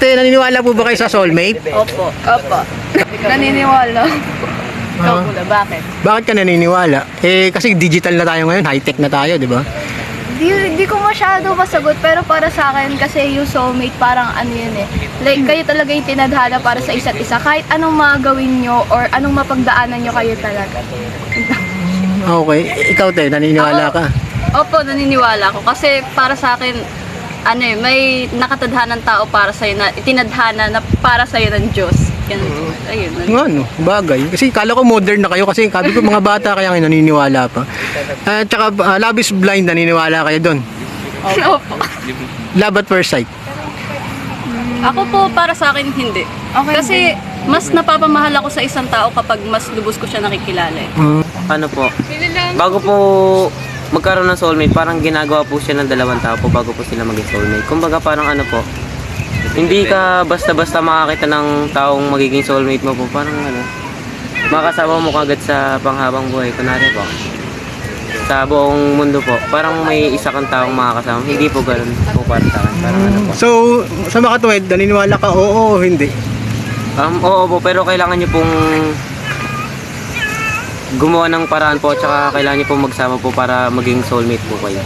Ate, naniniwala po ba kayo sa soulmate? Opo. Opo. Naniniwala. Ikaw Ah. pula, bakit? Bakit ka naniniwala? Eh, kasi digital na tayo ngayon, high-tech na tayo, di ba? Di ko masyado masagot, pero para sa akin kasi yung soulmate parang ano yun eh. Like kayo talaga yung tinadhana para sa isa't isa. Kahit anong magawin nyo or anong mapagdaanan nyo, kayo talaga. Okay. Ikaw, te, naniniwala ka? Opo, naniniwala ko. Kasi para sa akin, ano eh, may nakatadhanang tao para sa'yo na itinadhana na para sa'yo ng Diyos. Ganun. Ayun. Nga, no? Bagay. Kasi kala ko modern na kayo kasi sabi ko mga bata kaya ngayon naniniwala pa. Tsaka Love is Blind, naniniwala kayo doon. Opo. Love at first sight. Ako po, para sa akin, hindi. Okay, Kasi mas napapamahal ako sa isang tao kapag mas lubos ko siya nakikilala eh. Ano po, bago po magkaroon ng soulmate, parang ginagawa po siya ng dalawang tao po bago po sila maging soulmate. Kumbaga parang ano po, hindi ka basta-basta makakita ng taong magiging soulmate mo po. Parang ano, makakasama mo kagad sa panghabang buhay. Kunwari po, sa buong mundo po, parang may isa kang taong makakasama. Hindi po ganun po para sa akin. Parang ano po. So, sa makatuwid, naniniwala ka oo o hindi? Oo po, pero kailangan nyo pong gumawa ng paraan po, at saka kailangan nyo pong magsama po para maging soulmate po kayo.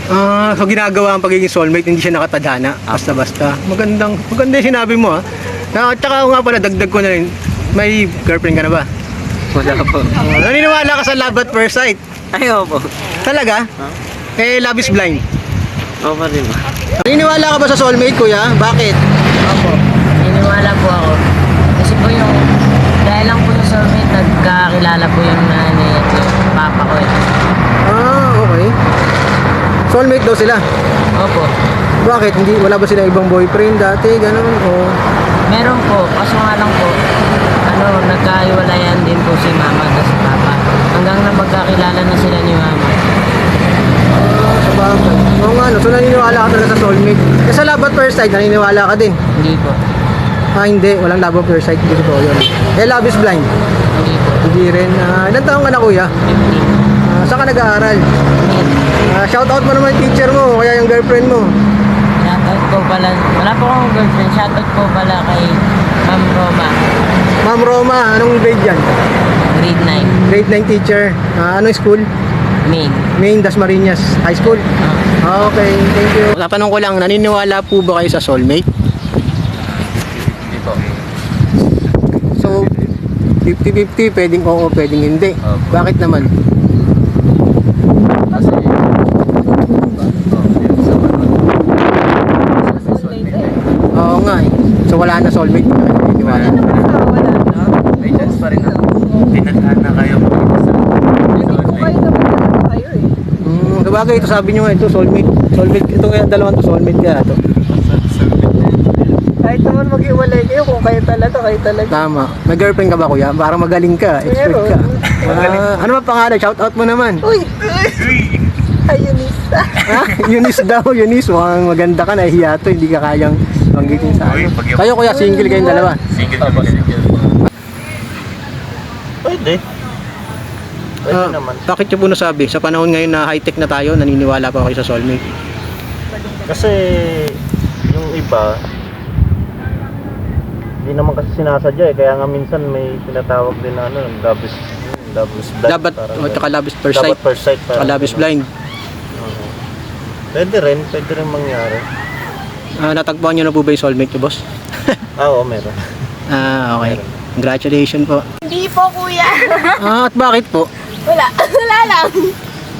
So ginagawa ang pagiging soulmate, hindi siya nakatadhana, basta-basta. Maganda yung sinabi mo, ha. Tsaka nga pala, dagdag ko na rin, may girlfriend ka na ba? Wala po. Naniniwala ka sa love at first sight? Ay, po. Talaga? Eh, love is blind. Oo pa rin po. Naniniwala ka ba sa soulmate, kuya? Bakit? Opo, naniniwala po ako. Kasi po yung, dahil lang po yung soulmate, nagkakilala po yung nanay at yung papa ko eh. Okay. Soulmate daw sila. Opo, Bakit? Wala ba sila ibang boyfriend dati? Ganun? O... meron po, kaso nga lang po, nagkahiwalayan din po si mama at si papa. Hanggang na magkakilala na sila ni mama. Sa bagay. Oo nga, no? So naniniwala ka talaga sa soulmate. Eh, sa love at first sight, naniniwala ka din. Hindi po, Hindi. Walang love at first sight. Hindi ko yun. Eh, love is blind. hindi po. Hindi rin. Ilan taong ka na, kuya? 15. Saan ka nag-aaral? Shoutout mo naman yung teacher mo, kaya yung girlfriend mo. Shoutout po pala, wala po akong girlfriend, shoutout po pala kay Ma'am Roma, Ma'am Roma, anong grade yan? grade 9, Grade 9 teacher. Anong school? main. Main Dasmariñas High School. Okay, thank you. Tatanong ko lang, naniniwala po ba kayo sa soulmate? Hindi po. So, 50-50, pwedeng oo, pwedeng hindi. Bakit naman? Kasi, Oo nga eh. So, wala na soulmate. Naniniwala. may chance pa rin ako. Tinadhana kayo. Sabagay, ito sabi nyo nga, ito soulmate. Soulmate, ito nga, dalawang to soulmate kaya ito. Kahit naman mag-iwalay kayo kung kayo talaga. Tama. May girlfriend ka ba, kuya? Para magaling ka, expert ka. Ano ba pangalan? Shoutout mo naman. Uy! Ay, Eunice. Eunice daw, Eunice. Mukhang maganda ka, nahihiya to. Hindi ka kayang banggitin sa ano. Kayo, kuya, single kayong dalawa. Single naman. Pwede. Pwede naman. Bakit nyo po nasabi? Sa panahon ngayon na high-tech na tayo, naniniwala pa kayo sa soulmate? Kasi yung iba hindi naman kasi sinasadya eh, kaya nga minsan may tinatawag din na love is blind. Dapat, o tsaka love is first sight. Dapat first sight. Tsaka love is blind. Pwede rin mangyari. Natagpuan nyo na po ba yung soulmate nyo, boss? Oo, meron. Okay. Congratulations po. Hindi po, kuya. At bakit po? Wala lang.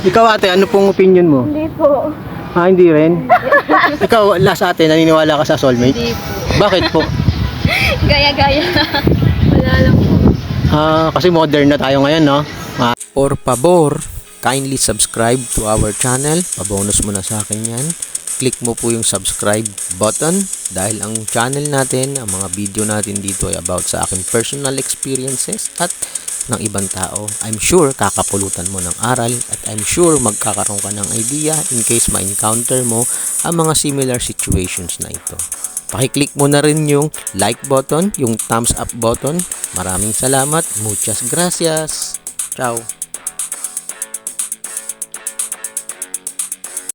Ikaw, ate, ano pong opinion mo? Hindi po. Hindi rin? Ikaw, last ate, naniniwala ka sa soulmate? Hindi po. Bakit po? Gaya-gaya. Wala lang po. Kasi modern na tayo ngayon, no? Por favor, kindly subscribe to our channel. Pabonus mo na sa akin yan. Click mo po yung subscribe button dahil ang channel natin, ang mga video natin dito ay about sa aking personal experiences at ng ibang tao. I'm sure kakapulutan mo ng aral at I'm sure magkakaroon ka ng idea in case ma-encounter mo ang mga similar situations na ito. Pakiclick mo na rin yung like button, yung thumbs up button. Maraming salamat. Muchas gracias. Ciao.